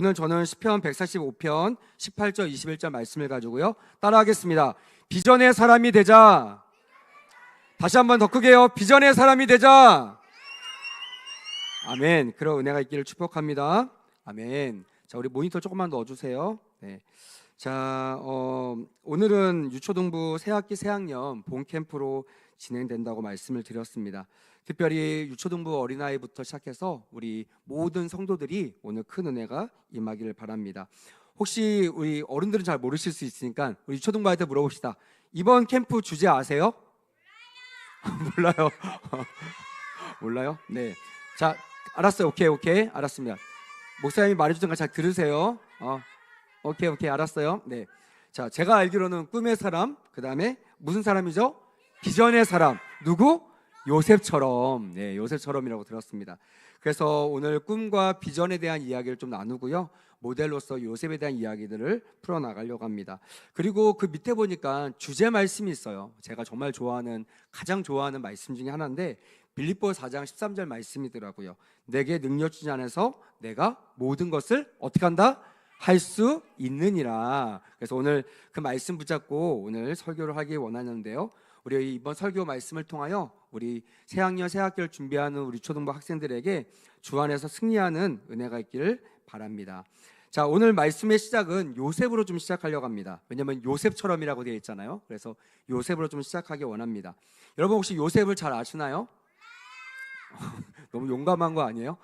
오늘 저는 시편 145편 18절 21절 말씀을 가지고요 따라하겠습니다. 비전의 사람이 되자. 다시 한번 더 크게요. 비전의 사람이 되자. 아멘. 그런 은혜가 있기를 축복합니다. 아멘. 자, 우리 모니터 조금만 넣어주세요. 네. 자, 오늘은 유초등부 새학기 새학년 본 캠프로 진행된다고 말씀을 드렸습니다. 특별히 유초등부 어린아이부터 시작해서 우리 모든 성도들이 오늘 큰 은혜가 임하기를 바랍니다. 혹시 우리 어른들은 잘 모르실 수 있으니까 우리 유초등부 아이들 물어봅시다. 이번 캠프 주제 아세요? 몰라요. 몰라요? 네. 자, 알았어요. 오케이. 알았습니다. 목사님이 말해주던 거 잘 들으세요. 오케이. 알았어요. 네. 자, 제가 알기로는 꿈의 사람, 그 다음에 무슨 사람이죠? 비전의 사람. 누구? 요셉처럼. 네, 요셉처럼이라고 들었습니다. 그래서 오늘 꿈과 비전에 대한 이야기를 좀 나누고요. 모델로서 요셉에 대한 이야기들을 풀어나가려고 합니다. 그리고 그 밑에 보니까 주제 말씀이 있어요. 제가 정말 가장 좋아하는 말씀 중에 하나인데 빌립보 4장 13절 말씀이더라고요. 내게 능력 주신 안에서 내가 모든 것을 어떻게 한다? 할 수 있느니라. 그래서 오늘 그 말씀 붙잡고 오늘 설교를 하기 원하는데요. 우리 이번 설교 말씀을 통하여 우리 새학년 새학기를 준비하는 우리 초등부 학생들에게 주 안에서 승리하는 은혜가 있기를 바랍니다. 자, 오늘 말씀의 시작은 요셉으로 좀 시작하려고 합니다. 왜냐하면 요셉처럼이라고 되어 있잖아요. 그래서 요셉으로 좀 시작하기 원합니다. 여러분 혹시 요셉을 잘 아시나요? 너무 용감한 거 아니에요?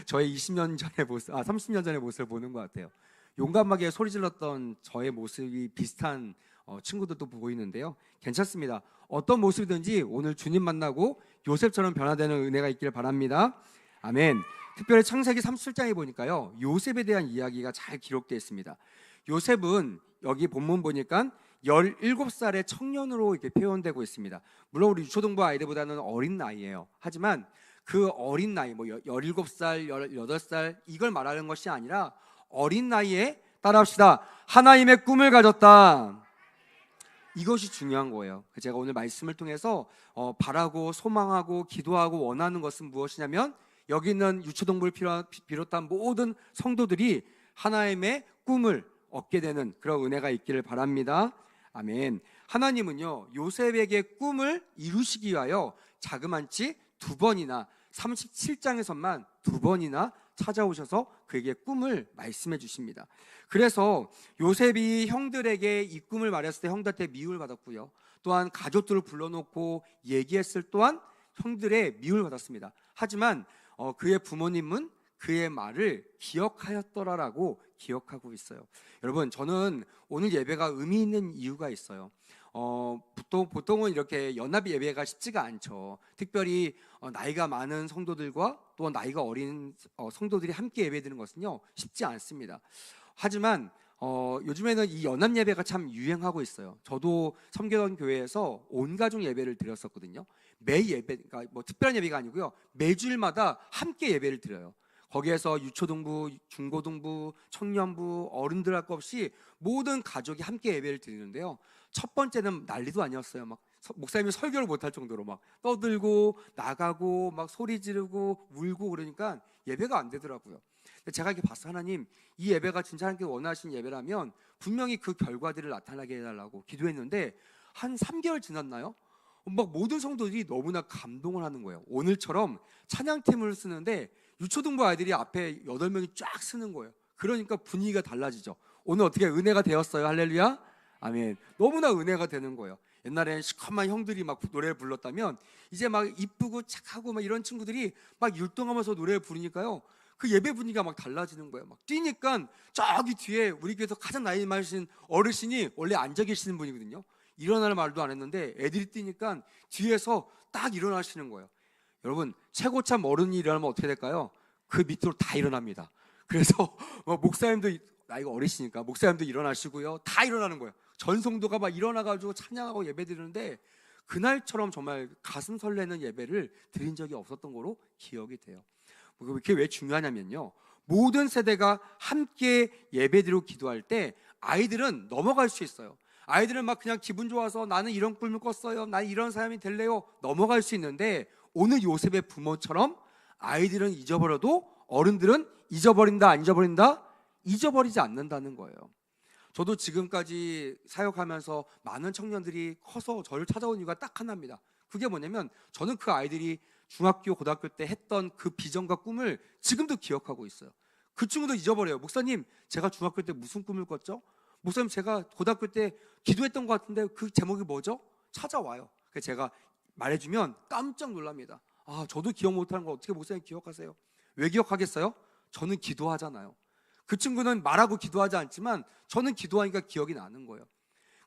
저의 20년 전의 모습, 30년 전의 모습을 보는 것 같아요. 용감하게 소리 질렀던 저의 모습이 비슷한 친구들도 보이는데요. 괜찮습니다. 어떤 모습이든지 오늘 주님 만나고 요셉처럼 변화되는 은혜가 있기를 바랍니다. 아멘. 특별히 창세기 37장에 보니까요, 요셉에 대한 이야기가 잘 기록되어 있습니다. 요셉은 여기 본문 보니까 17살의 청년으로 이렇게 표현되고 있습니다. 물론 우리 유초등부 아이들보다는 어린 나이예요. 하지만 그 어린 나이, 17살, 18살 이걸 말하는 것이 아니라 어린 나이에 따라합시다. 하나님의 꿈을 가졌다. 이것이 중요한 거예요. 제가 오늘 말씀을 통해서 바라고 소망하고 기도하고 원하는 것은 무엇이냐면 여기 있는 유초등부를 비롯한 모든 성도들이 하나님의 꿈을 얻게 되는 그런 은혜가 있기를 바랍니다. 아멘. 하나님은요 요셉에게 꿈을 이루시기 위하여 자그만치 2번이나 37장에서만 2번이나 찾아오셔서 그에게 꿈을 말씀해 주십니다. 그래서 요셉이 형들에게 이 꿈을 말했을 때 형들한테 미움을 받았고요. 또한 가족들을 불러놓고 얘기했을 또한 형들의 미움을 받았습니다. 하지만 그의 부모님은 그의 말을 기억하였더라라고 기억하고 있어요. 여러분, 저는 오늘 예배가 의미 있는 이유가 있어요. 보통은 이렇게 연합 예배가 쉽지가 않죠. 특별히 나이가 많은 성도들과 또 나이가 어린 성도들이 함께 예배드리는 것은요 쉽지 않습니다. 하지만 요즘에는 이 연합 예배가 참 유행하고 있어요. 저도 섬기던 교회에서 온 가족 예배를 드렸었거든요. 매 예배, 그러니까 특별한 예배가 아니고요, 매주일마다 함께 예배를 드려요. 거기에서 유초등부, 중고등부, 청년부, 어른들 할 것 없이 모든 가족이 함께 예배를 드리는데요. 첫 번째는 난리도 아니었어요. 막 목사님이 설교를 못할 정도로 막 떠들고 나가고 막 소리 지르고 울고 그러니까 예배가 안 되더라고요. 제가 이렇게 봤어요. 하나님, 이 예배가 진짜 하나님께 원하시는 예배라면 분명히 그 결과들을 나타나게 해달라고 기도했는데 한 3개월 지났나요? 막 모든 성도들이 너무나 감동을 하는 거예요. 오늘처럼 찬양팀을 쓰는데 유초등부 아이들이 앞에 8명이 쫙 쓰는 거예요. 그러니까 분위기가 달라지죠. 오늘 어떻게 은혜가 되었어요? 할렐루야. 아멘. 너무나 은혜가 되는 거예요. 옛날엔 시커먼 형들이 막 노래를 불렀다면 이제 막 이쁘고 착하고 막 이런 친구들이 막 율동하면서 노래를 부르니까요, 그 예배 분위기가 막 달라지는 거예요. 막 뛰니까 저기 뒤에 우리 교회에서 가장 나이 많으신 어르신이 원래 앉아 계시는 분이거든요. 일어나는 말도 안 했는데 애들이 뛰니까 뒤에서 딱 일어나시는 거예요. 여러분, 최고참 어른이 일어나면 어떻게 될까요? 그 밑으로 다 일어납니다. 그래서 목사님도 나이가 어리시니까 목사님도 일어나시고요, 다 일어나는 거예요. 전 성도가 막 일어나가지고 찬양하고 예배 드리는데 그날처럼 정말 가슴 설레는 예배를 드린 적이 없었던 거로 기억이 돼요. 그게 왜 중요하냐면요, 모든 세대가 함께 예배드리고 기도할 때 아이들은 넘어갈 수 있어요. 아이들은 막 그냥 기분 좋아서 나는 이런 꿈을 꿨어요, 나는 이런 사람이 될래요, 넘어갈 수 있는데 오늘 요셉의 부모처럼 아이들은 잊어버려도 어른들은 잊어버린다, 안 잊어버린다? 잊어버리지 않는다는 거예요. 저도 지금까지 사역하면서 많은 청년들이 커서 저를 찾아온 이유가 딱 하나입니다. 그게 뭐냐면 저는 그 아이들이 중학교, 고등학교 때 했던 그 비전과 꿈을 지금도 기억하고 있어요. 그 친구도 잊어버려요. 목사님, 제가 중학교 때 무슨 꿈을 꿨죠? 목사님, 제가 고등학교 때 기도했던 것 같은데 그 제목이 뭐죠? 찾아와요. 그래서 제가 말해주면 깜짝 놀랍니다. 아, 저도 기억 못하는 걸 어떻게 목사님 기억하세요? 왜 기억하겠어요? 저는 기도하잖아요. 그 친구는 말하고 기도하지 않지만 저는 기도하니까 기억이 나는 거예요.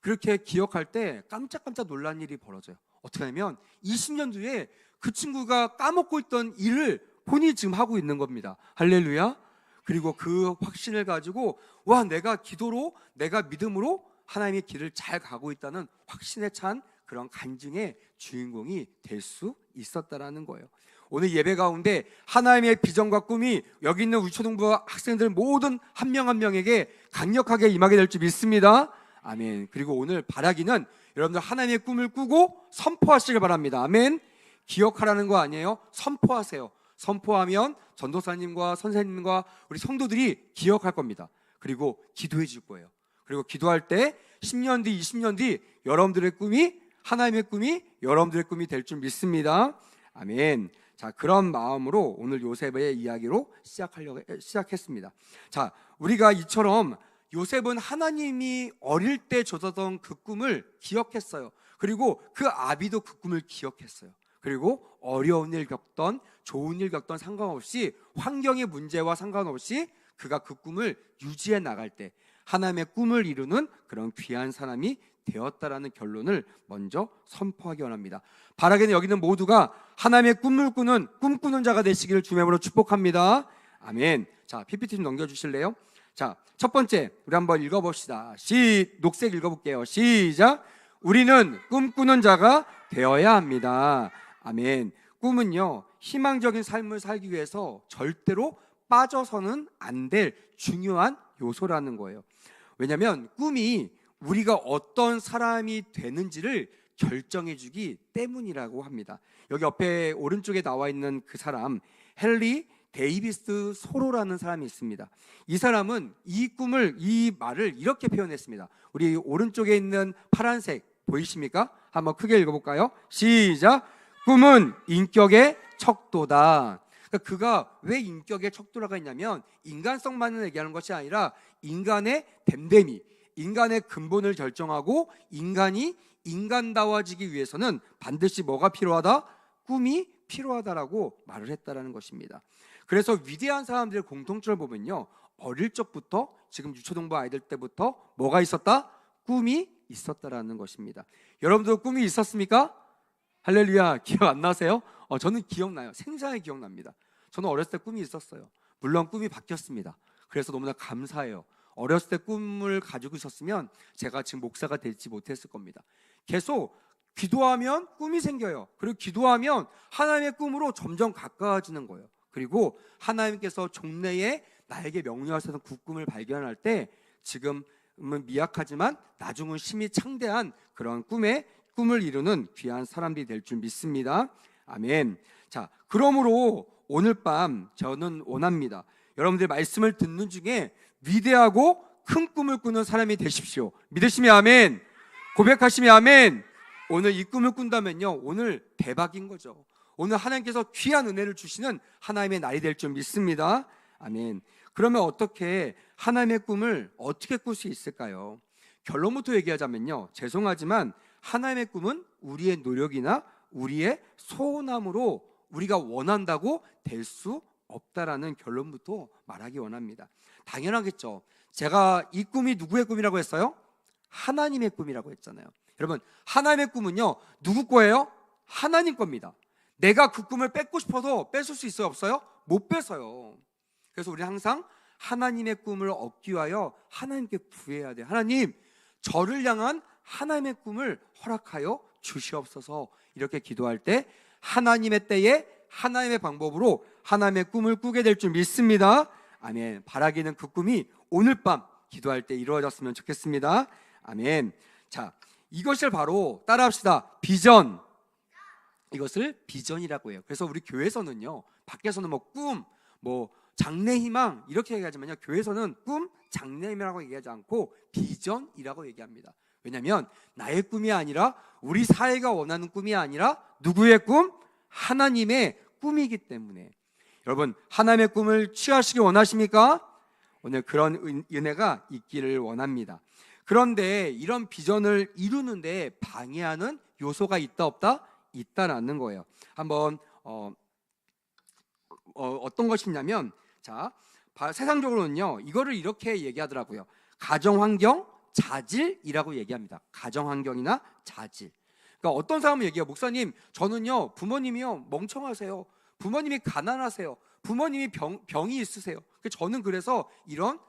그렇게 기억할 때 깜짝깜짝 놀란 일이 벌어져요. 어떻게 하냐면 20년 뒤에 그 친구가 까먹고 있던 일을 본인이 지금 하고 있는 겁니다. 할렐루야. 그리고 그 확신을 가지고 와, 내가 기도로, 내가 믿음으로 하나님의 길을 잘 가고 있다는 확신에 찬 그런 간증의 주인공이 될 수 있었다라는 거예요. 오늘 예배 가운데 하나님의 비전과 꿈이 여기 있는 우리 초등부 학생들 모든 한 명 한 명에게 강력하게 임하게 될 줄 믿습니다. 아멘. 그리고 오늘 바라기는 여러분들 하나님의 꿈을 꾸고 선포하시길 바랍니다. 아멘. 기억하라는 거 아니에요. 선포하세요. 선포하면 전도사님과 선생님과 우리 성도들이 기억할 겁니다. 그리고 기도해 줄 거예요. 그리고 기도할 때 10년 뒤, 20년 뒤 여러분들의 꿈이, 하나님의 꿈이 여러분들의 꿈이 될 줄 믿습니다. 아멘. 자, 그런 마음으로 오늘 요셉의 이야기로 시작했습니다. 자, 우리가 이처럼 요셉은 하나님이 어릴 때 줬던 그 꿈을 기억했어요. 그리고 그 아비도 그 꿈을 기억했어요. 그리고 어려운 일 겪던, 좋은 일 겪던 상관없이, 환경의 문제와 상관없이 그가 그 꿈을 유지해 나갈 때 하나님의 꿈을 이루는 그런 귀한 사람이 되었다라는 결론을 먼저 선포하기 원합니다. 바라기는 여기 있는 모두가 하나님의 꿈을 꾸는, 꿈꾸는 자가 되시기를 주의 이름으로 축복합니다. 아멘. 자, PPT 좀 넘겨주실래요? 자, 첫 번째 우리 한번 읽어봅시다. 녹색 읽어볼게요. 시작. 우리는 꿈꾸는 자가 되어야 합니다. 아멘. 꿈은요, 희망적인 삶을 살기 위해서 절대로 빠져서는 안 될 중요한 요소라는 거예요. 왜냐하면 꿈이 우리가 어떤 사람이 되는지를 결정해 주기 때문이라고 합니다. 여기 옆에 오른쪽에 나와 있는 그 사람, 헨리 데이비스 소로라는 사람이 있습니다. 이 사람은 이 꿈을, 이 말을 이렇게 표현했습니다. 우리 오른쪽에 있는 파란색 보이십니까? 한번 크게 읽어볼까요? 시작. 꿈은 인격의 척도다. 그러니까 그가 왜 인격의 척도라고 했냐면 인간성만을 얘기하는 것이 아니라 인간의 됨됨이, 인간의 근본을 결정하고 인간이 인간다워지기 위해서는 반드시 뭐가 필요하다? 꿈이 필요하다라고 말을 했다라는 것입니다. 그래서 위대한 사람들의 공통점을 보면요, 어릴 적부터, 지금 유초등부 아이들 때부터 뭐가 있었다? 꿈이 있었다라는 것입니다. 여러분도 꿈이 있었습니까? 할렐루야. 기억 안 나세요? 저는 기억나요. 생생하게 기억납니다. 저는 어렸을 때 꿈이 있었어요. 물론 꿈이 바뀌었습니다. 그래서 너무나 감사해요. 어렸을 때 꿈을 가지고 있었으면 제가 지금 목사가 되지 못했을 겁니다. 계속 기도하면 꿈이 생겨요. 그리고 기도하면 하나님의 꿈으로 점점 가까워지는 거예요. 그리고 하나님께서 종래에 나에게 명령하시는 그 꿈을 발견할 때 지금은 미약하지만 나중은 심히 창대한 그런 꿈을 이루는 귀한 사람들이 될 줄 믿습니다. 아멘. 자, 그러므로 오늘 밤 저는 원합니다. 여러분들 말씀을 듣는 중에 위대하고 큰 꿈을 꾸는 사람이 되십시오. 믿으시면 아멘. 고백하시면 아멘. 오늘 이 꿈을 꾼다면요, 오늘 대박인 거죠. 오늘 하나님께서 귀한 은혜를 주시는 하나님의 날이 될 줄 믿습니다. 아멘. 그러면 어떻게 하나님의 꿈을 어떻게 꿀 수 있을까요? 결론부터 얘기하자면요, 죄송하지만 하나님의 꿈은 우리의 노력이나 우리의 소원함으로 우리가 원한다고 될 수 없다라는 결론부터 말하기 원합니다. 당연하겠죠. 제가 이 꿈이 누구의 꿈이라고 했어요? 하나님의 꿈이라고 했잖아요. 여러분, 하나님의 꿈은요, 누구 거예요? 하나님 겁니다. 내가 그 꿈을 뺏고 싶어도 뺏을 수 있어요, 없어요? 못 뺏어요. 그래서 우리는 항상 하나님의 꿈을 얻기 위하여 하나님께 구해야 돼요. 하나님, 저를 향한 하나님의 꿈을 허락하여 주시옵소서. 이렇게 기도할 때 하나님의 때에 하나님의 방법으로 하나님의 꿈을 꾸게 될 줄 믿습니다. 아멘. 바라기는 그 꿈이 오늘 밤 기도할 때 이루어졌으면 좋겠습니다. 아멘. 자, 이것을 바로 따라합시다. 비전. 이것을 비전이라고 해요. 그래서 우리 교회에서는요, 밖에서는 뭐 꿈, 뭐 장래희망 이렇게 얘기하지만요, 교회에서는 꿈, 장래희망이라고 얘기하지 않고 비전이라고 얘기합니다. 왜냐하면 나의 꿈이 아니라, 우리 사회가 원하는 꿈이 아니라 누구의 꿈? 하나님의 꿈이기 때문에. 여러분, 하나님의 꿈을 취하시기 원하십니까? 오늘 그런 은혜가 있기를 원합니다. 그런데 이런 비전을 이루는데 방해하는 요소가 있다 없다? 있다라는 거예요. 한번 어떤 것이냐면, 자, 세상적으로는요 이거를 이렇게 얘기하더라고요. 가정환경 자질이라고 얘기합니다. 가정환경이나 자질. 그러니까 어떤 사람은 얘기해요. 목사님, 저는요 부모님이요 멍청하세요. 부모님이 가난하세요. 부모님이 병이 있으세요. 저는 그래서 이런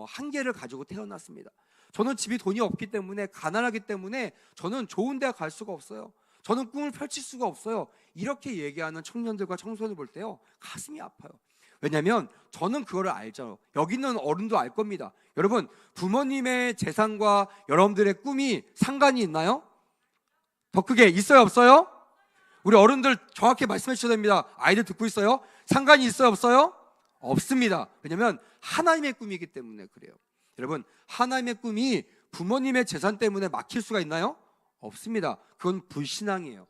한계를 가지고 태어났습니다. 저는 집이 돈이 없기 때문에, 가난하기 때문에 저는 좋은 데 갈 수가 없어요. 저는 꿈을 펼칠 수가 없어요. 이렇게 얘기하는 청년들과 청소년을 볼 때요 가슴이 아파요. 왜냐하면 저는 그거를 알죠. 여기 있는 어른도 알 겁니다. 여러분, 부모님의 재산과 여러분들의 꿈이 상관이 있나요? 더 크게 있어요 없어요? 우리 어른들 정확히 말씀해 주셔야 됩니다. 아이들 듣고 있어요? 상관이 있어요 없어요? 없습니다. 왜냐하면 하나님의 꿈이기 때문에 그래요. 여러분, 하나님의 꿈이 부모님의 재산 때문에 막힐 수가 있나요? 없습니다. 그건 불신앙이에요.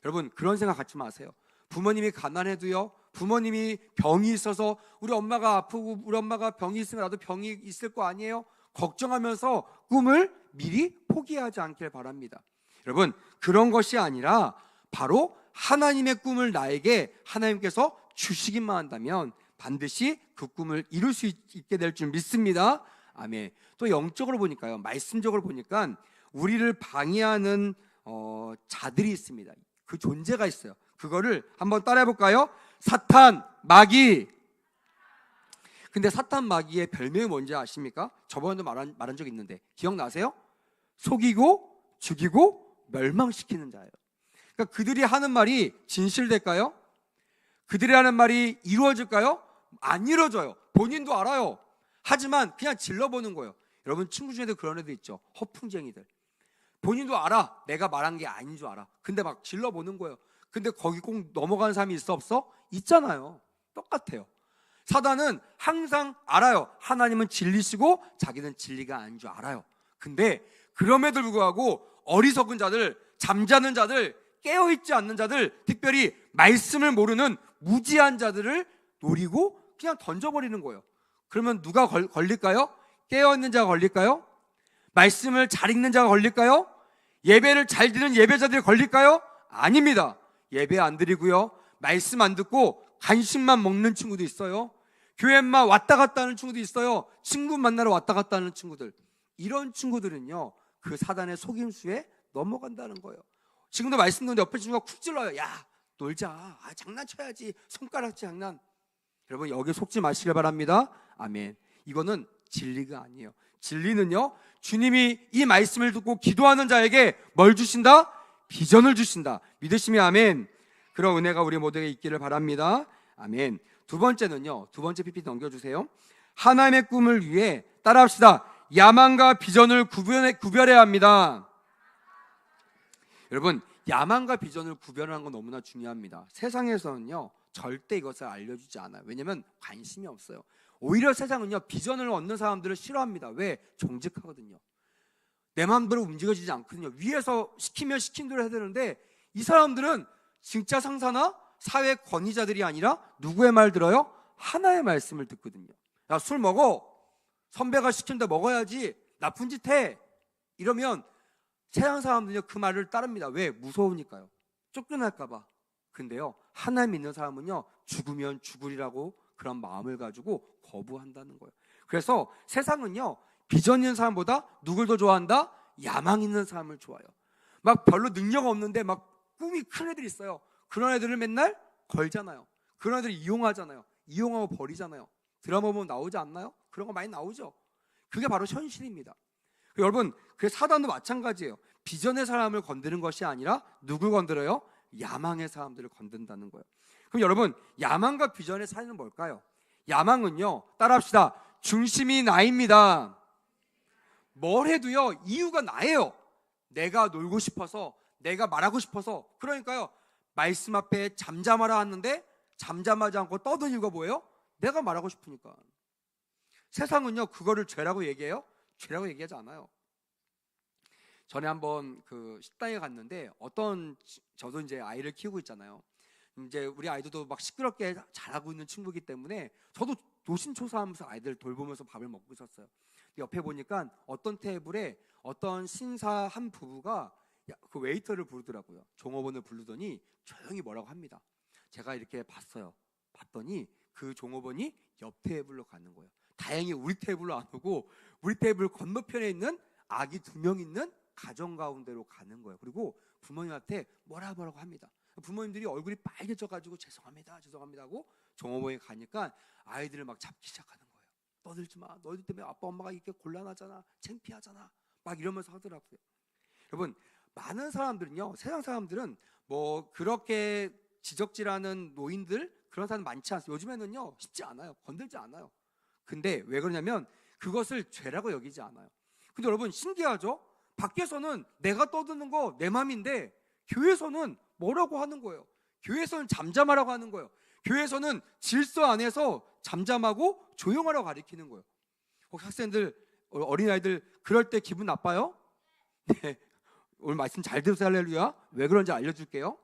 여러분, 그런 생각 갖지 마세요. 부모님이 가난해도요, 부모님이 병이 있어서, 우리 엄마가 아프고 우리 엄마가 병이 있으면 나도 병이 있을 거 아니에요? 걱정하면서 꿈을 미리 포기하지 않길 바랍니다. 여러분, 그런 것이 아니라 바로 하나님의 꿈을 나에게 하나님께서 주시기만 한다면 반드시 그 꿈을 이룰 수 있게 될 줄 믿습니다. 아멘. 또 영적으로 보니까요, 말씀적으로 보니까 우리를 방해하는 자들이 있습니다. 그 존재가 있어요. 그거를 한번 따라해 볼까요? 사탄, 마귀. 근데 사탄, 마귀의 별명이 뭔지 아십니까? 저번에도 말한 적 있는데 기억나세요? 속이고 죽이고 멸망시키는 자예요. 그러니까 그들이 하는 말이 진실될까요? 그들이 하는 말이 이루어질까요? 안 이루어져요. 본인도 알아요. 하지만 그냥 질러보는 거예요. 여러분, 친구 중에도 그런 애들 있죠. 허풍쟁이들. 본인도 알아. 내가 말한 게 아닌 줄 알아. 근데 막 질러보는 거예요. 근데 거기 꼭 넘어가는 사람이 있어 없어? 있잖아요. 똑같아요. 사단은 항상 알아요. 하나님은 진리시고 자기는 진리가 아닌 줄 알아요. 근데 그럼에도 불구하고 어리석은 자들, 잠자는 자들, 깨어있지 않는 자들, 특별히 말씀을 모르는 무지한 자들을 노리고 그냥 던져버리는 거예요. 그러면 누가 걸릴까요? 깨어있는 자가 걸릴까요? 말씀을 잘 읽는 자가 걸릴까요? 예배를 잘 드리는 예배자들이 걸릴까요? 아닙니다. 예배 안 드리고요, 말씀 안 듣고 간식만 먹는 친구도 있어요. 교회만 왔다 갔다 하는 친구도 있어요. 친구 만나러 왔다 갔다 하는 친구들. 이런 친구들은요, 그 사단의 속임수에 넘어간다는 거예요. 지금도 말씀 듣는데 옆에 친구가 쿡 찔러요. 야, 놀자. 장난쳐야지. 손가락질 장난. 여러분, 여기 속지 마시길 바랍니다. 아멘. 이거는 진리가 아니에요. 진리는요, 주님이 이 말씀을 듣고 기도하는 자에게 뭘 주신다? 비전을 주신다. 믿으시면 아멘. 그런 은혜가 우리 모두에게 있기를 바랍니다. 아멘. 두 번째는요, 두 번째 PPT 넘겨주세요. 하나님의 꿈을 위해 따라합시다. 야망과 비전을 구별해야 합니다. 여러분, 야망과 비전을 구별하는 건 너무나 중요합니다. 세상에서는요 절대 이것을 알려주지 않아요. 왜냐하면 관심이 없어요. 오히려 세상은요 비전을 얻는 사람들을 싫어합니다. 왜? 정직하거든요. 내 마음대로 움직여지지 않거든요. 위에서 시키면 시킨 대로 해야 되는데, 이 사람들은 진짜 상사나 사회 권위자들이 아니라 누구의 말 들어요? 하나의 말씀을 듣거든요. 야, 술 먹어. 선배가 시킨다 먹어야지. 나쁜 짓 해. 이러면 세상 사람들은요 그 말을 따릅니다. 왜? 무서우니까요. 쫓겨날까 봐. 근데요, 하나님 믿는 사람은요 죽으면 죽으리라고 그런 마음을 가지고 거부한다는 거예요. 그래서 세상은요 비전 있는 사람보다 누굴 더 좋아한다? 야망 있는 사람을 좋아해요. 막 별로 능력 없는데 막 꿈이 큰 애들이 있어요. 그런 애들을 맨날 걸잖아요. 그런 애들을 이용하잖아요. 이용하고 버리잖아요. 드라마 보면 나오지 않나요? 그런 거 많이 나오죠. 그게 바로 현실입니다. 여러분, 그 사단도 마찬가지예요. 비전의 사람을 건드는 것이 아니라 누굴 건드려요? 야망의 사람들을 건든다는 거예요. 그럼 여러분, 야망과 비전의 차이는 뭘까요? 야망은요, 따라합시다. 중심이 나입니다. 뭘 해도요 이유가 나예요. 내가 놀고 싶어서, 내가 말하고 싶어서. 그러니까요 말씀 앞에 잠잠하라 하는데 잠잠하지 않고 떠든 이유가 뭐예요? 내가 말하고 싶으니까. 세상은요 그거를 죄라고 얘기해요? 죄라고 얘기하지 않아요. 전에 한번 그 식당에 갔는데 저도 이제 아이를 키우고 있잖아요. 이제 우리 아이들도 막 시끄럽게 잘하고 있는 친구이기 때문에 저도 노심초사하면서 아이들 돌보면서 밥을 먹고 있었어요. 옆에 보니까 어떤 테이블에 어떤 신사 한 부부가 그 웨이터를 부르더라고요. 종업원을 부르더니 조용히 뭐라고 합니다. 제가 이렇게 봤더니 그 종업원이 옆 테이블로 가는 거예요. 다행히 우리 테이블로 안 오고 우리 테이블 건너편에 있는 아기 2명 있는 가정 가운데로 가는 거예요. 그리고 부모님한테 뭐라고 합니다. 부모님들이 얼굴이 빨개져가지고 죄송합니다 하고 종업원이 가니까 아이들을 막 잡기 시작하는 거예요. 떠들지 마. 너희들 때문에 아빠 엄마가 이렇게 곤란하잖아. 창피하잖아. 막 이러면서 하더라고요. 여러분, 많은 사람들은요, 세상 사람들은 뭐 그렇게 지적질하는 노인들 그런 사람 많지 않습니다. 요즘에는요 쉽지 않아요. 건들지 않아요. 근데 왜 그러냐면 그것을 죄라고 여기지 않아요. 근데 여러분 신기하죠? 밖에서는 내가 떠드는 거 내 맘인데 교회에서는 뭐라고 하는 거예요? 교회에서는 잠잠하라고 하는 거예요. 교회에서는 질서 안에서 잠잠하고 조용하라고 가르치는 거예요. 혹시 학생들, 어린아이들 그럴 때 기분 나빠요? 네. 오늘 말씀 잘 들으세요. 할렐루야. 왜 그런지 알려줄게요.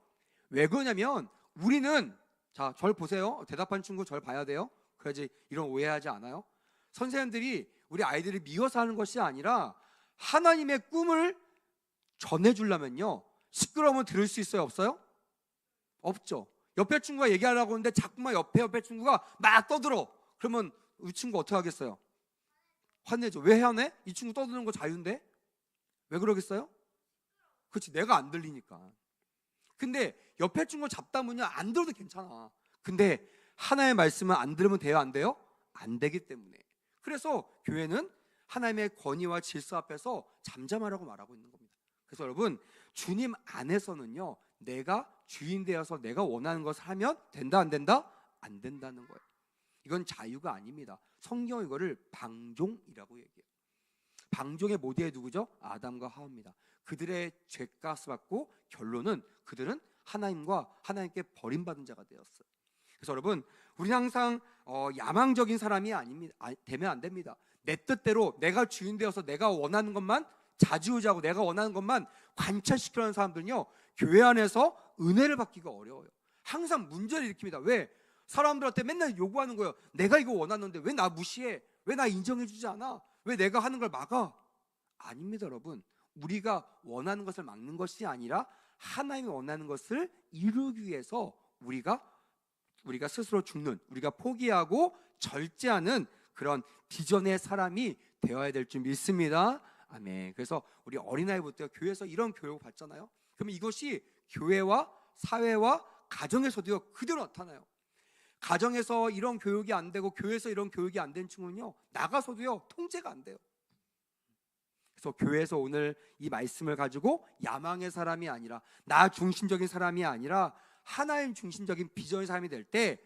왜 그러냐면 우리는, 자, 절 보세요. 대답한 친구 절 봐야 돼요. 그래야지 이런 오해하지 않아요. 선생님들이 우리 아이들을 미워서 하는 것이 아니라 하나님의 꿈을 전해주려면요 시끄러우면 들을 수 있어요? 없어요? 없죠. 옆에 친구가 얘기하려고 하는데 자꾸만 옆에 친구가 막 떠들어. 그러면 우리 친구 어떻게 하겠어요? 화내죠. 왜 화내? 이 친구 떠드는 거 자유인데? 왜 그러겠어요? 그렇지, 내가 안 들리니까. 근데 옆에 친구 잡다 보면 안 들어도 괜찮아. 근데 하나님의 말씀은 안 들으면 돼요? 안 돼요? 안 되기 때문에. 그래서 교회는 하나님의 권위와 질서 앞에서 잠잠하라고 말하고 있는 겁니다. 그래서 여러분, 주님 안에서는요 내가 주인 되어서 내가 원하는 것을 하면 된다 안 된다? 안 된다는 거예요. 이건 자유가 아닙니다. 성경은 이거를 방종이라고 얘기해요. 방종의 모델이 누구죠? 아담과 하와입니다. 그들의 죄값을 받고 결론은 그들은 하나님께 버림받은 자가 되었어요. 그래서 여러분, 우리는 항상 야망적인 사람이 되면 안 됩니다. 내 뜻대로 내가 주인 되어서 내가 원하는 것만 좌지우지하고 내가 원하는 것만 관철시키려는 사람들은요 교회 안에서 은혜를 받기가 어려워요. 항상 문제를 일으킵니다. 왜? 사람들한테 맨날 요구하는 거예요. 내가 이거 원하는데 왜 나 무시해? 왜 나 인정해주지 않아? 왜 내가 하는 걸 막아? 아닙니다, 여러분. 우리가 원하는 것을 막는 것이 아니라 하나님이 원하는 것을 이루기 위해서 우리가 스스로 죽는, 우리가 포기하고 절제하는 그런 비전의 사람이 되어야 될 줄 믿습니다. 아멘. 그래서 우리 어린아이부터 교회에서 이런 교육을 받잖아요. 그러면 이것이 교회와 사회와 가정에서도요 그대로 나타나요. 가정에서 이런 교육이 안 되고 교회에서 이런 교육이 안 된 친구는요 나가서도요 통제가 안 돼요. 그래서 교회에서 오늘 이 말씀을 가지고 야망의 사람이 아니라 나 중심적인 사람이 아니라 하나님 중심적인 비전의 사람이 될 때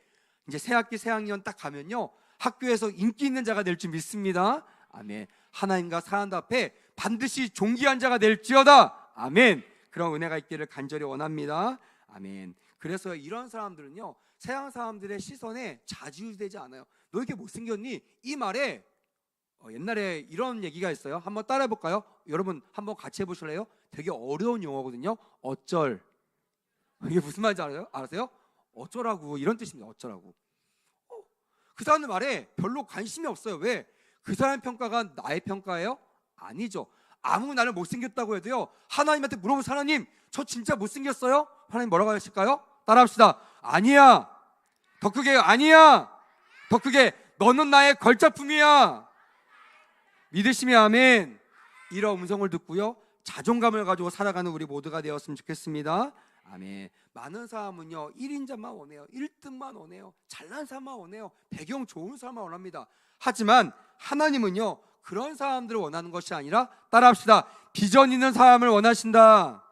이제 새학기 새학년 딱 가면요 학교에서 인기 있는 자가 될 줄 믿습니다. 아멘. 하나님과 사람들 앞에 반드시 존귀한 자가 될지어다. 아멘. 그런 은혜가 있기를 간절히 원합니다. 아멘. 그래서 이런 사람들은요 세상 사람들의 시선에 좌지우지되지 않아요. 너 이렇게 못생겼니? 이 말에 옛날에 이런 얘기가 있어요. 한번 따라해 볼까요? 여러분 한번 같이 해보실래요? 되게 어려운 용어거든요. 어쩔. 이게 무슨 말인지 아세요? 어쩌라고, 이런 뜻입니다. 어쩌라고. 그 사람들 말에 별로 관심이 없어요. 왜? 그 사람 평가가 나의 평가예요? 아니죠. 아무 나를 못생겼다고 해도요 하나님한테 물어보세요. 하나님 저 진짜 못생겼어요? 하나님 뭐라고 하실까요? 따라합시다. 아니야. 더 크게 아니야. 더 크게 너는 나의 걸작품이야. 믿으시면 아멘. 이런 음성을 듣고요 자존감을 가지고 살아가는 우리 모두가 되었으면 좋겠습니다. 아멘. 많은 사람은요 1인자만 원해요. 1등만 원해요. 잘난 사람만 원해요. 배경 좋은 사람만 원합니다. 하지만 하나님은요 그런 사람들을 원하는 것이 아니라 따라합시다. 비전 있는 사람을 원하신다.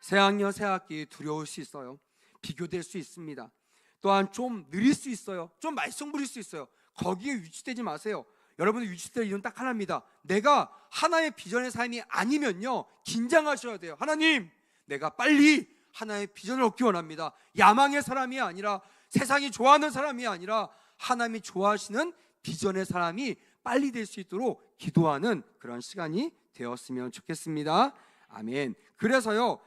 새학년 새학기 두려울 수 있어요. 비교될 수 있습니다. 또한 좀 느릴 수 있어요. 좀 말썽 부릴 수 있어요. 거기에 위축되지 마세요. 여러분의 위축될 이유는 딱 하나입니다. 내가 하나의 비전의 삶이 아니면요 긴장하셔야 돼요. 하나님 내가 빨리 하나의 비전을 얻기 원합니다. 야망의 사람이 아니라 세상이 좋아하는 사람이 아니라 하나님이 좋아하시는 비전의 사람이 빨리 될 수 있도록 기도하는 그런 시간이 되었으면 좋겠습니다. 아멘. 그래서요,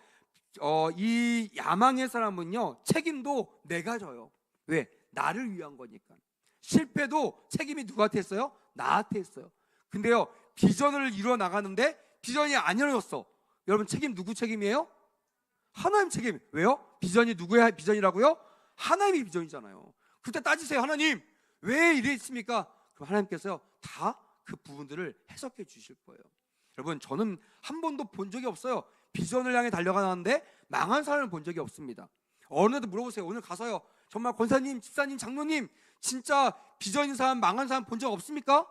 이 야망의 사람은요, 책임도 내가 져요. 왜? 나를 위한 거니까. 실패도 책임이 누구한테 했어요? 나한테 했어요. 근데요, 비전을 이루어 나가는데 비전이 안 이루어졌어. 여러분, 책임 누구 책임이에요? 하나님 책임. 왜요? 비전이 누구의 비전이라고요? 하나님의 비전이잖아요. 그때 따지세요. 하나님, 왜 이랬습니까? 그럼 하나님께서요, 다 그 부분들을 해석해 주실 거예요. 여러분, 저는 한 번도 본 적이 없어요. 비전을 향해 달려가는데 망한 사람을 본 적이 없습니다. 어느도 물어보세요. 오늘 가서요, 정말 권사님, 집사님, 장로님, 진짜 비전 있는 사람, 망한 사람 본 적 없습니까?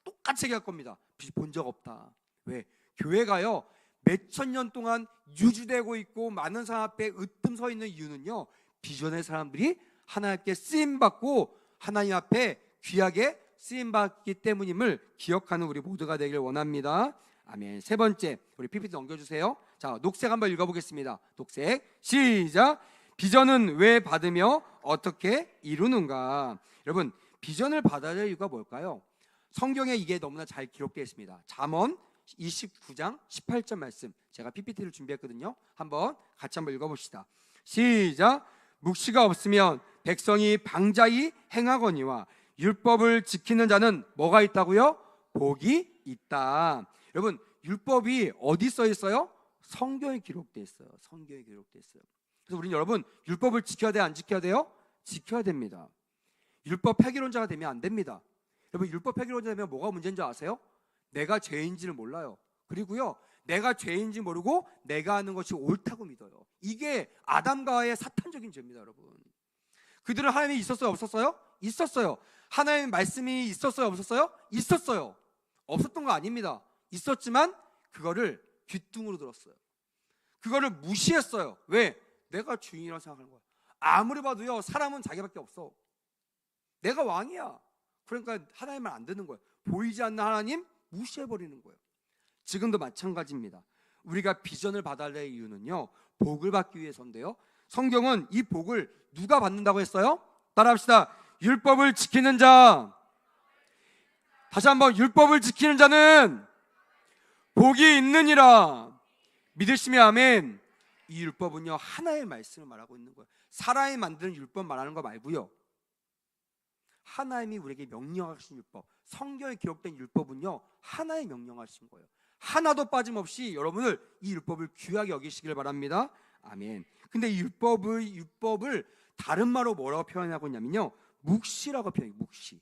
똑같이 얘기할 겁니다. 본 적 없다. 왜? 교회가요, 몇천 년 동안 유지되고 있고 많은 사람 앞에 으뜸 서 있는 이유는요, 비전의 사람들이 하나님께 쓰임받고 하나님 앞에 귀하게 쓰임받기 때문임을 기억하는 우리 모두가 되길 원합니다. 아멘. 세 번째, 우리 PPT 넘겨주세요. 자, 녹색 한번 읽어보겠습니다. 녹색, 시작. 비전은 왜 받으며 어떻게 이루는가? 여러분, 비전을 받아야 할 이유가 뭘까요? 성경에 이게 너무나 잘 기록되어 있습니다. 잠언 29장 18절 말씀, 제가 PPT를 준비했거든요. 같이 한번 읽어봅시다. 시작. 묵시가 없으면 백성이 방자히 행하거니와 율법을 지키는 자는 뭐가 있다고요? 복이 있다. 여러분, 율법이 어디 써 있어요? 성경에 기록되어 있어요. 성경에 기록되어 있어요. 그래서 우리는 여러분, 율법을 지켜야 돼요? 안 지켜야 돼요? 지켜야 됩니다. 율법 폐기론자가 되면 안 됩니다. 여러분, 율법 폐기론자 되면 뭐가 문제인 줄 아세요? 내가 죄인지를 몰라요. 그리고요, 내가 죄인지 모르고 내가 하는 것이 옳다고 믿어요. 이게 아담과의 사탄적인 죄입니다. 여러분, 그들은 하나님이 있었어요? 없었어요? 있었어요. 하나님의 말씀이 있었어요? 없었어요? 있었어요. 없었던 거 아닙니다. 있었지만 그거를 귓등으로 들었어요. 그거를 무시했어요. 왜? 내가 주인이라고 생각하는 거야. 아무리 봐도요, 사람은 자기밖에 없어. 내가 왕이야. 그러니까 하나님 말 안 듣는 거예요. 보이지 않는 하나님 무시해버리는 거예요. 지금도 마찬가지입니다. 우리가 비전을 받아야 할 이유는요, 복을 받기 위해서인데요, 성경은 이 복을 누가 받는다고 했어요? 따라합시다. 율법을 지키는 자. 다시 한번, 율법을 지키는 자는 복이 있느니라. 믿으시면 아멘. 이 율법은요, 하나의 말씀을 말하고 있는 거예요. 사람이 만드는 율법 말하는 거 말고요, 하나님이 우리에게 명령하신 율법, 성경에 기록된 율법은요, 하나의 명령하신 거예요. 하나도 빠짐없이 여러분을 이 율법을 귀하게 여기시길 바랍니다. 아멘. 근데 이 율법을 다른 말로 뭐라고 표현하고 있냐면요, 묵시라고 표현해요. 묵시.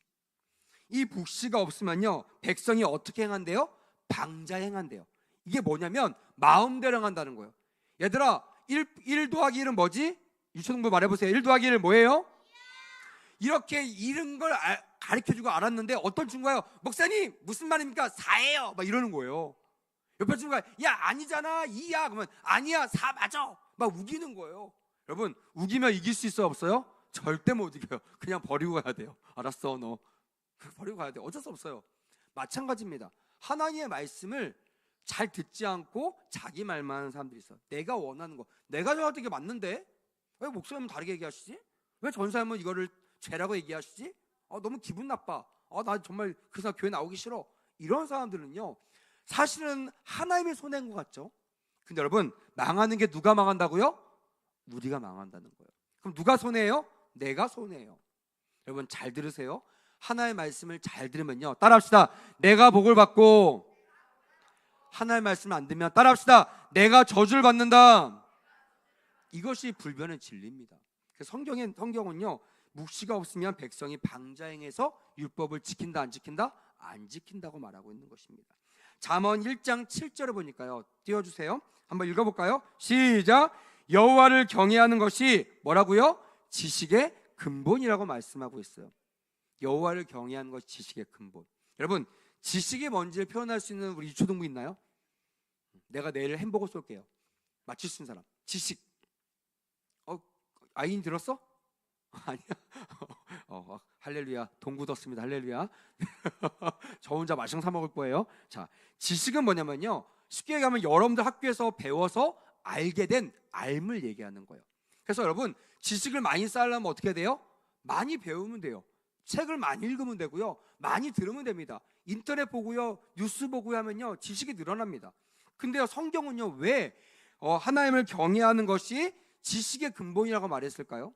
이 묵시가 없으면요, 백성이 어떻게 행한대요? 방자 행한대요. 이게 뭐냐면 마음대로 행한다는 거예요. 얘들아, 1 더하기 1은 뭐지? 유초등부 말해보세요. 1 더하기 1은 뭐예요? 이렇게 이런 걸 가르쳐주고 알았는데 어떤 친구가요, 목사님 무슨 말입니까? 4예요 막 이러는 거예요. 옆에 친구가 야 아니잖아 2야 그러면 아니야 4 맞아 막 우기는 거예요. 여러분, 우기면 이길 수 있어요? 없어요? 절대 못 이겨요. 그냥 버리고 가야 돼요. 알았어, 너 버리고 가야 돼. 어쩔 수 없어요. 마찬가지입니다. 하나님의 말씀을 잘 듣지 않고 자기 말만 하는 사람들이 있어요. 내가 원하는 거, 내가 저한테 이게 맞는데 왜 목사님은 다르게 얘기하시지? 왜 전사님은 이거를 죄라고 얘기하시지? 너무 기분 나빠. 나 정말 그래서 교회 나오기 싫어. 이런 사람들은요, 사실은 하나님의 손해인 것 같죠? 근데 여러분, 망하는 게 누가 망한다고요? 우리가 망한다는 거예요. 그럼 누가 손해예요? 내가 손해예요. 여러분, 잘 들으세요. 하나님의 말씀을 잘 들으면요, 따라합시다. 내가 복을 받고, 하나님의 말씀을 안 듣면 따라합시다. 내가 저주를 받는다. 이것이 불변의 진리입니다. 성경은요, 묵시가 없으면 백성이 방자행해서 율법을 지킨다 안 지킨다? 안 지킨다고 말하고 있는 것입니다. 잠언 1장 7절을 보니까요, 띄워주세요. 한번 읽어볼까요? 시작. 여호와를 경외하는 것이 뭐라고요? 지식의 근본이라고 말씀하고 있어요. 여호와를 경외하는 것이 지식의 근본. 여러분, 지식이 뭔지를 표현할 수 있는 우리 유초등부 있나요? 내가 내일 햄버거 쏠게요. 맞출 수 있는 사람. 지식. 아이인 들었어? 아니야. 할렐루야. 돈 굳었습니다. 할렐루야. 저 혼자 마시고 사 먹을 거예요. 자, 지식은 뭐냐면요, 쉽게 얘기하면 여러분들 학교에서 배워서 알게 된 알을 얘기하는 거예요. 그래서 여러분, 지식을 많이 쌓으려면 어떻게 돼요? 많이 배우면 돼요. 책을 많이 읽으면 되고요. 많이 들으면 됩니다. 인터넷 보고요, 뉴스 보고요 하면요, 지식이 늘어납니다. 근데요, 성경은요, 왜 하나님을 경외하는 것이 지식의 근본이라고 말했을까요?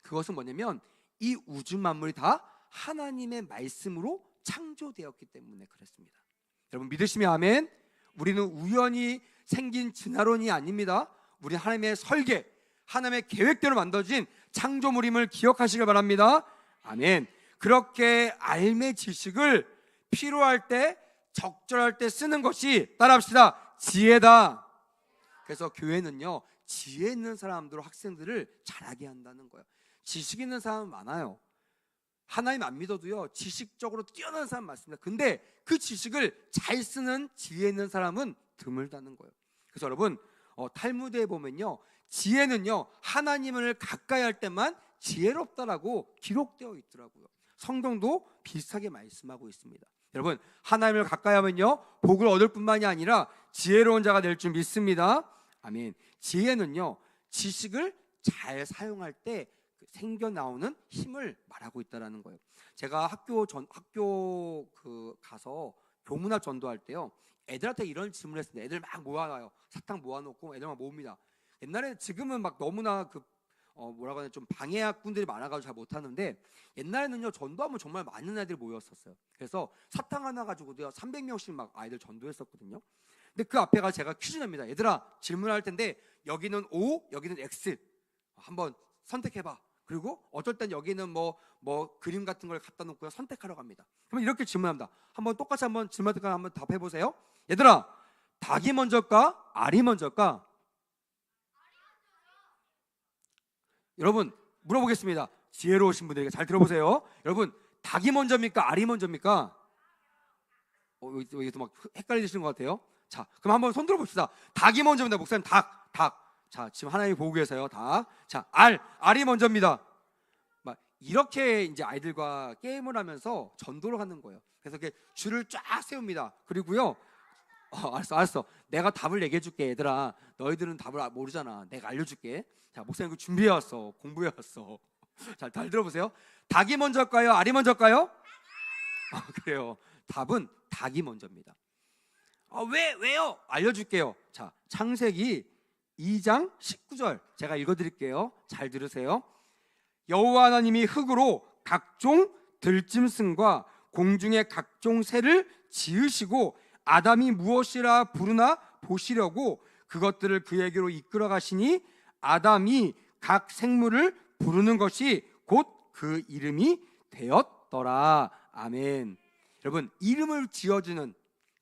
그것은 뭐냐면 이 우주 만물이 다 하나님의 말씀으로 창조되었기 때문에 그렇습니다. 여러분 믿으시면 아멘. 우리는 우연히 생긴 진화론이 아닙니다. 우리 하나님의 설계, 하나님의 계획대로 만들어진 창조물임을 기억하시길 바랍니다. 아멘. 그렇게 알매 지식을 필요할 때, 적절할 때 쓰는 것이, 따라합시다, 지혜다. 그래서 교회는요, 지혜 있는 사람들, 학생들을 잘하게 한다는 거예요. 지식 있는 사람은 많아요. 하나님 안 믿어도요, 지식적으로 뛰어난 사람 많습니다. 근데 그 지식을 잘 쓰는 지혜 있는 사람은 드물다는 거예요. 그래서 여러분, 탈무드에 보면요, 지혜는요, 하나님을 가까이 할 때만 지혜롭다라고 기록되어 있더라고요. 성경도 비슷하게 말씀하고 있습니다. 여러분, 하나님을 가까이 하면요, 복을 얻을 뿐만이 아니라 지혜로운 자가 될 줄 믿습니다. 아멘. 지혜는요, 지식을 잘 사용할 때 생겨나오는 힘을 말하고 있다는 거예요. 제가 학교 가서 교문학 전도할 때요, 애들한테 이런 질문을 했습니다. 애들 막 모아놔요. 사탕 모아놓고 애들 막 모읍니다. 옛날에, 지금은 막 너무나 뭐라고 하냐, 좀 방해학군들이 많아가지고 잘 못하는데, 옛날에는요, 전도하면 정말 많은 애들이 모였었어요. 그래서 사탕 하나 가지고도요 300명씩 막 아이들 전도했었거든요. 근데 그 앞에 가 제가 퀴즈 냅니다. 얘들아, 질문할 텐데 여기는 O, 여기는 X 한번 선택해봐. 그리고 어쩔 땐 여기는 뭐 그림 같은 걸 갖다 놓고요, 선택하러 갑니다. 그러면 이렇게 질문합니다. 한번 똑같이 한번 질문할 때 한번 답해 보세요. 얘들아, 닭이 먼저일까, 알이 먼저일까? 여러분 물어보겠습니다. 지혜로우신 분들에게 잘 들어보세요. 여러분, 닭이 먼저입니까, 알이 먼저입니까? 여기서 막 헷갈리시는 것 같아요. 자, 그럼 한번 손 들어봅시다. 닭이 먼저입니다. 목사님, 닭. 자, 지금 하나님이 보고 계세요. 닭. 자, 알이 먼저입니다. 막 이렇게 이제 아이들과 게임을 하면서 전도를 하는 거예요. 그래서 이렇게 줄을 쫙 세웁니다. 그리고요, 알았어. 내가 답을 얘기해 줄게. 얘들아, 너희들은 답을 모르잖아. 내가 알려줄게. 자, 목사님, 공부해 왔어. 잘 들어보세요. 닭이 먼저일까요, 알이 먼저일까요? 그래요. 답은 닭이 먼저입니다. 왜요? 알려줄게요. 자, 창세기 2장 19절 제가 읽어드릴게요. 잘 들으세요. 여호와 하나님이 흙으로 각종 들짐승과 공중의 각종 새를 지으시고 아담이 무엇이라 부르나 보시려고 그것들을 그에게로 이끌어 가시니 아담이 각 생물을 부르는 것이 곧 그 이름이 되었더라. 아멘. 여러분, 이름을 지어주는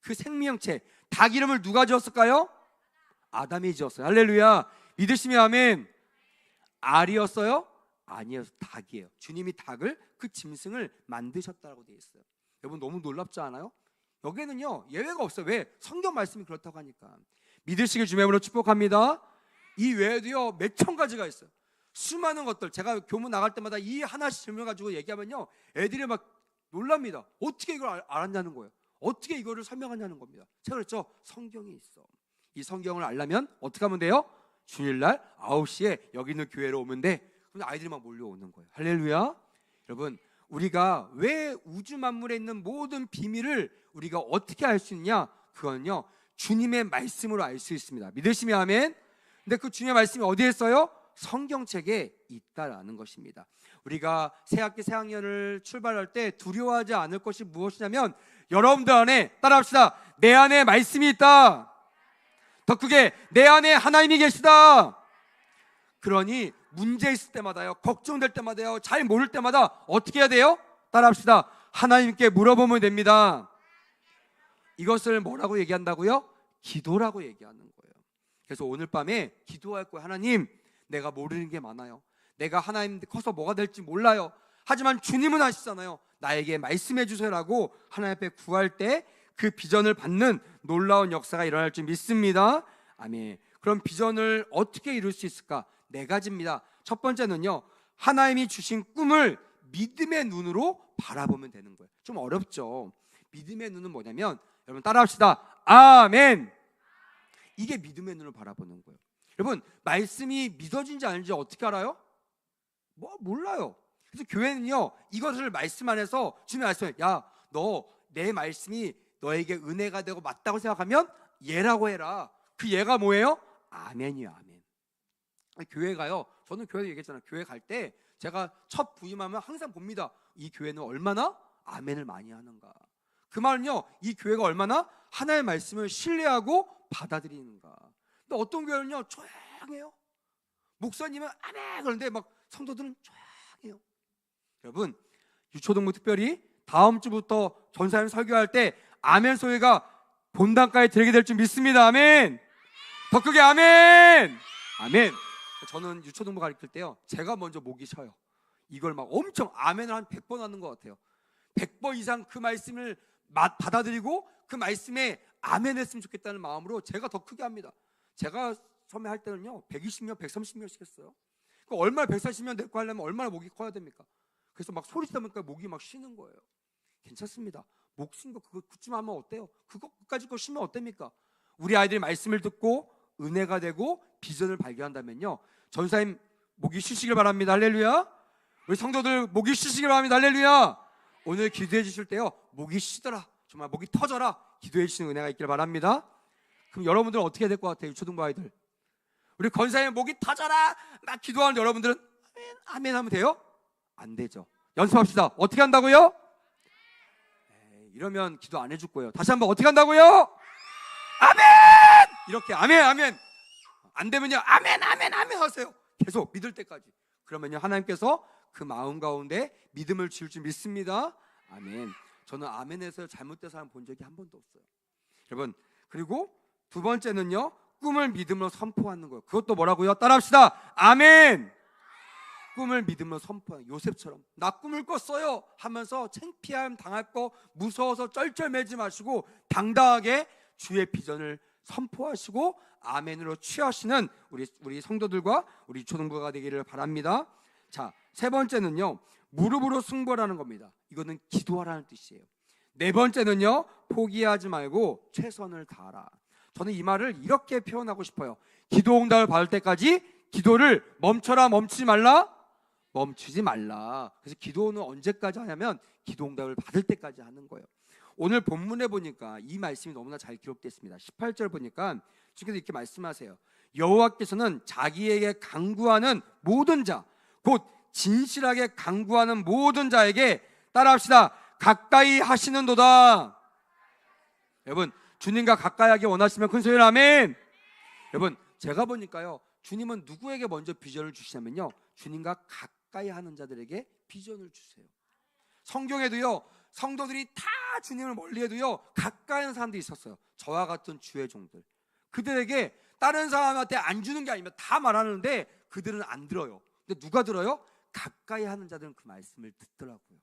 그 생명체, 닭 이름을 누가 지었을까요? 아담이 지었어요. 할렐루야. 믿으시면 아멘. 알이었어요? 아니어서 닭이에요. 주님이 닭을, 그 짐승을 만드셨다고 되어 있어요. 여러분, 너무 놀랍지 않아요? 여기에는요 예외가 없어요. 왜? 성경 말씀이 그렇다고 하니까. 믿으시길 주님으로 축복합니다. 이 외에도요 몇천 가지가 있어요. 수많은 것들. 제가 교문 나갈 때마다 이 하나씩 질문 가지고 얘기하면요, 애들이 막 놀랍니다. 어떻게 이걸 알았냐는 거예요. 어떻게 이거를 설명하냐는 겁니다. 제가 그랬죠, 성경이 있어. 이 성경을 알려면 어떻게 하면 돼요? 주일날 9시에 여기 있는 교회로 오면 돼. 그럼 아이들이 막 몰려오는 거예요. 할렐루야. 여러분, 우리가 왜 우주 만물에 있는 모든 비밀을 우리가 어떻게 알 수 있냐? 그건요, 주님의 말씀으로 알 수 있습니다. 믿으시면 아멘. 근데 그 주님의 말씀이 어디에 있어요? 성경책에 있다라는 것입니다. 우리가 새학기 새학년을 출발할 때 두려워하지 않을 것이 무엇이냐면, 여러분들 안에, 따라합시다, 내 안에 말씀이 있다. 더 크게, 내 안에 하나님이 계시다. 그러니 문제 있을 때마다요, 걱정될 때마다요, 잘 모를 때마다 어떻게 해야 돼요? 따라합시다, 하나님께 물어보면 됩니다. 이것을 뭐라고 얘기한다고요? 기도라고 얘기하는 거예요. 그래서 오늘 밤에 기도할 거예요. 하나님, 내가 모르는 게 많아요. 내가 하나님 커서 뭐가 될지 몰라요. 하지만 주님은 아시잖아요. 나에게 말씀해 주세요라고 하나님 앞에 구할 때 그 비전을 받는 놀라운 역사가 일어날 줄 믿습니다. 아멘. 그럼 비전을 어떻게 이룰 수 있을까? 4가지입니다. 첫 번째는요, 하나님이 주신 꿈을 믿음의 눈으로 바라보면 되는 거예요. 좀 어렵죠. 믿음의 눈은 뭐냐면, 여러분 따라합시다, 아멘. 이게 믿음의 눈을 바라보는 거예요. 여러분, 말씀이 믿어진지 아닌지 어떻게 알아요? 뭐 몰라요. 그래서 교회는요 이것을 말씀 안에서 주님 말씀해, 야, 너 내 말씀이 너에게 은혜가 되고 맞다고 생각하면 예라고 해라. 그 예가 뭐예요? 아멘이요, 아멘. 교회가요, 저는 교회도 얘기했잖아요. 교회 갈 때 제가 첫 부임하면 항상 봅니다. 이 교회는 얼마나 아멘을 많이 하는가. 그 말은요, 이 교회가 얼마나 하나님의 말씀을 신뢰하고 받아들이는가. 근데 어떤 교회는요 조용해요. 목사님은 아멘 그런데 막 성도들은 조용해요. 여러분, 유초동부 특별히 다음 주부터 전사님 설교할 때 아멘 소리가 본당까지 들리게 될 줄 믿습니다. 아멘. 더 크게 아멘. 아멘. 저는 유초동부 가르칠 때요, 제가 먼저 목이 쉬어요. 이걸 막 엄청 아멘을 한 100번 하는 것 같아요. 100번 이상 그 말씀을 받아들이고 그 말씀에 아멘 했으면 좋겠다는 마음으로 제가 더 크게 합니다. 제가 처음에 할 때는요 120명, 130명씩 했어요. 얼마나 140명 데리고 하려면 얼마나 목이 커야 됩니까? 그래서 막 소리 지르다 보니까 목이 막 쉬는 거예요. 괜찮습니다. 목 쉰 거 그쯤 하면 어때요? 그거까지 거 쉬면 어땠습니까? 우리 아이들이 말씀을 듣고 은혜가 되고 비전을 발견한다면요, 전사님 목이 쉬시길 바랍니다. 할렐루야. 우리 성도들 목이 쉬시길 바랍니다. 할렐루야. 오늘 기도해 주실 때요 목이 쉬더라, 정말 목이 터져라 기도해 주시는 은혜가 있길 바랍니다. 그럼 여러분들은 어떻게 해야 될 것 같아요? 초등부 아이들, 우리 권사님 목이 터져라 막 기도하는 여러분들은 아멘 아멘 하면 돼요? 안 되죠. 연습합시다. 어떻게 한다고요? 이러면 기도 안 해줄 거예요. 다시 한번 어떻게 한다고요? 아멘! 이렇게 아멘 아멘. 안 되면요 아멘 아멘 아멘 하세요. 계속 믿을 때까지. 그러면요 하나님께서 그 마음 가운데 믿음을 지을 줄 믿습니다. 아멘. 저는 아멘에서 잘못된 사람 본 적이 한 번도 없어요. 여러분, 그리고 두 번째는요 꿈을 믿음으로 선포하는 거예요. 그것도 뭐라고요? 따라합시다. 아멘. 꿈을 믿음으로 선포하는, 요셉처럼 나 꿈을 꿨어요 하면서 창피함 당할 거 무서워서 쩔쩔매지 마시고 당당하게 주의 비전을 선포하시고 아멘으로 취하시는 우리 성도들과 우리 초등부가 되기를 바랍니다. 자, 세 번째는요 무릎으로 승부하라는 겁니다. 이거는 기도하라는 뜻이에요. 네 번째는요 포기하지 말고 최선을 다하라. 저는 이 말을 이렇게 표현하고 싶어요. 기도 응답을 받을 때까지 기도를 멈춰라, 멈추지 말라, 멈추지 말라. 그래서 기도는 언제까지 하냐면 기도 응답을 받을 때까지 하는 거예요. 오늘 본문에 보니까 이 말씀이 너무나 잘 기록되어 있습니다. 18절 보니까 주께서 이렇게 말씀하세요. 여호와께서는 자기에게 간구하는 모든 자, 곧 진실하게 간구하는 모든 자에게, 따라합시다, 가까이 하시는도다. 여러분, 주님과 가까이 하기 원하시면 큰 소리로 아멘. 여러분, 제가 보니까요 주님은 누구에게 먼저 비전을 주시냐면요 주님과 가까이 하는 자들에게 비전을 주세요. 성경에도요 성도들이 다 주님을 멀리해도요 가까이 하는 사람들이 있었어요. 저와 같은 주의 종들, 그들에게 다른 사람한테 안 주는 게 아니면 다 말하는데 그들은 안 들어요. 근데 누가 들어요? 가까이 하는 자들은 그 말씀을 듣더라고요.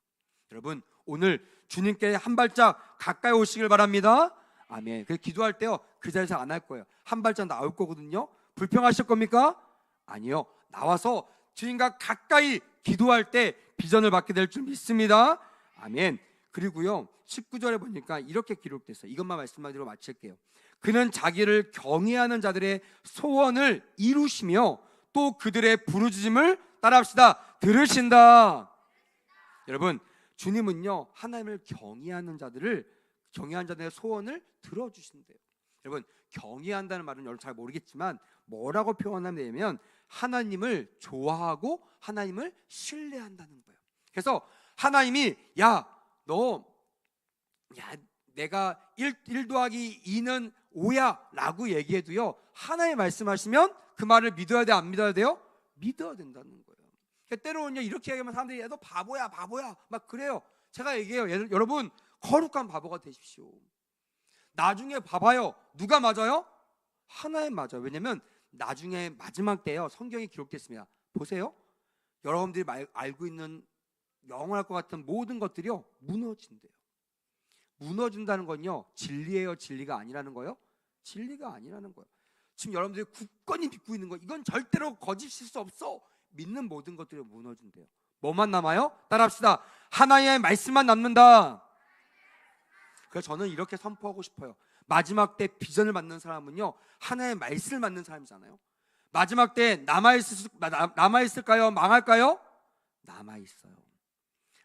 여러분, 오늘 주님께 한 발짝 가까이 오시길 바랍니다. 아멘. 그래서 기도할 때요 그 자리에서 안 할 거예요. 한 발짝 나올 거거든요. 불평하실 겁니까? 아니요, 나와서 주님과 가까이 기도할 때 비전을 받게 될 줄 믿습니다. 아멘. 그리고요 19절에 보니까 이렇게 기록됐어요. 이것만 말씀드리고 마칠게요. 그는 자기를 경외하는 자들의 소원을 이루시며 또 그들의 부르짖음을, 따라합시다, 들으신다. 여러분, 주님은요 하나님을 경외하는 자들의 소원을 들어주신대요. 여러분, 경외한다는 말은 여러분 잘 모르겠지만 뭐라고 표현하냐면 하나님을 좋아하고 하나님을 신뢰한다는 거예요. 그래서 하나님이 내가 1 더하기 2는 5야 라고 얘기해도요 하나님 말씀하시면 그 말을 믿어야 돼, 안 믿어야 돼요? 믿어야 된다는 거예요. 그러니까 때로는요 이렇게 얘기하면 사람들이 야, 너 바보야 막 그래요. 제가 얘기해요. 여러분, 거룩한 바보가 되십시오. 나중에 봐봐요. 누가 맞아요? 하나님 맞아요. 왜냐면 나중에 마지막 때요 성경이 기록됐습니다. 보세요. 여러분들이 알고 있는 영원할 것 같은 모든 것들이요 무너진대요. 무너진다는 건요 진리예요, 진리가 아니라는 거예요? 진리가 아니라는 거예요. 지금 여러분들이 굳건히 믿고 있는 거, 이건 절대로 거짓일 수 없어, 믿는 모든 것들이 무너진대요. 뭐만 남아요? 따라합시다. 하나님의 말씀만 남는다. 그래서 저는 이렇게 선포하고 싶어요. 마지막 때 비전을 받는 사람은요 하나님의 말씀을 받는 사람이잖아요. 마지막 때 남아있을까요? 망할까요? 남아 있어요.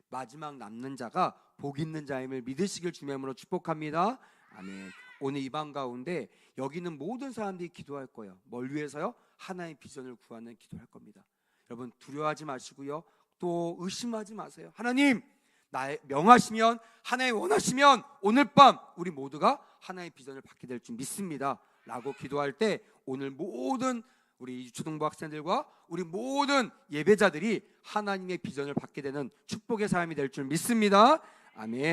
마지막 남는 자가 복 있는 자임을 믿으시길 주님으로 축복합니다. 아멘. 오늘 이 방 가운데 여기 있는 모든 사람들이 기도할 거예요. 뭘 위해서요? 하나의 비전을 구하는 기도할 겁니다. 여러분 두려워하지 마시고요. 또 의심하지 마세요. 하나님 나의 명하시면, 하나님 원하시면 오늘 밤 우리 모두가 하나의 비전을 받게 될 줄 믿습니다 라고 기도할 때 오늘 모든 우리 유초등부 학생들과 우리 모든 예배자들이 하나님의 비전을 받게 되는 축복의 삶이 될 줄 믿습니다. 아멘.